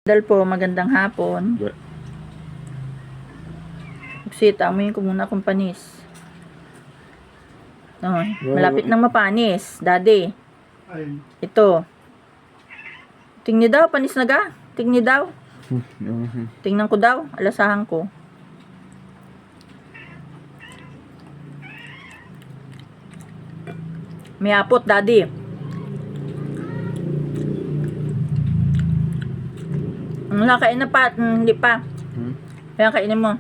Dal po, magandang hapon. Sita, amoyin ko muna kung panis. Oh, malapit nang mapanis, daddy. Ito. Tingni daw, panis na ga. Tingni daw. Tingnan ko daw, alasahan ko. May apot, daddy. Wala, kain na pa. Hindi pa. Kaya kainin mo.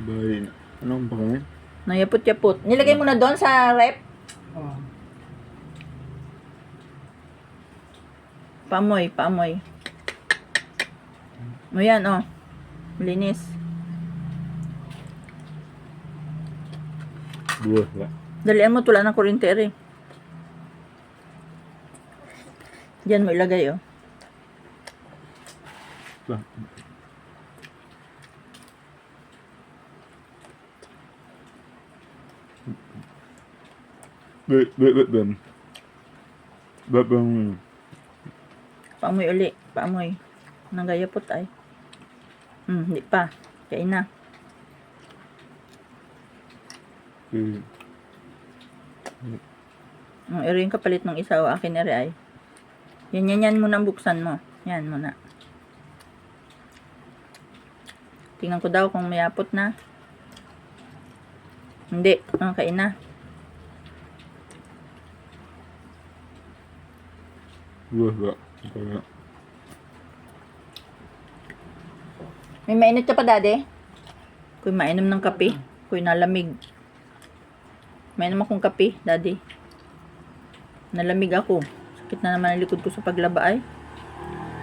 Bahay. Anong pakain? Nayapot-yapot. Nilagay mo na doon sa rep. Paamoy, paamoy. O yan, oh. Linis. Buwas ba? Dalian mo, tula ng kuryente rin. Diyan mo ilagay, oh. Ben. Paamoy uli. Paamoy. Nanggayapot ay. Hindi pa. Kain na. Iri yung kapalit ng isa, o akin iri ay. Yan muna buksan mo. Yan muna. Tingnan ko daw kung mayapot na. Hindi. Kain na. Buwas ba? May mainit ka pa, daddy? Kuy mainom ng kape. Kuy nalamig. Mainom akong kape, daddy. Nalamig ako. Sakit na naman ang likod ko sa paglaba ay.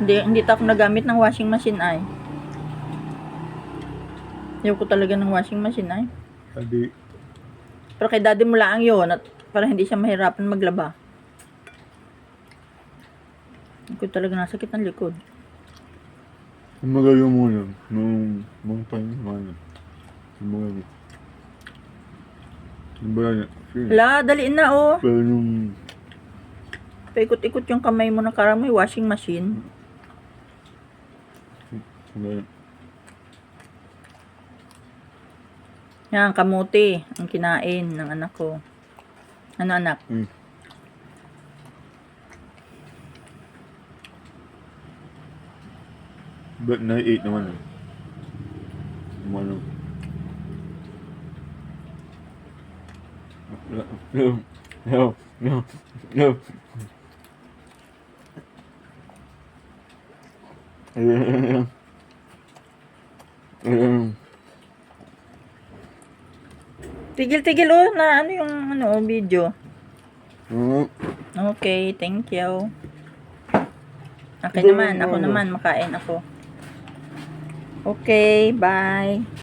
Hindi ako nagamit ng washing machine ay. Ayaw ko talaga ng washing machine ay. Adi. Pero kay daddy mo lang yun at para hindi siya mahirapan maglaba. Ako talaga nasakit ang likod. Ang magayo mo yun. Nung mga pahinga. Ang magayo. Ang bayan. Hala, daliin na oh. Pero nung... Paikot-ikot yung kamay mo ng karamoy washing machine. Yan, kamuti. Ang kinain ng anak ko. Ano anak? But 98 naman eh. Ano? No. Tigil-tigil oh, na ano yung video. Okay, thank you. Ako naman, makain ako. Okay, bye.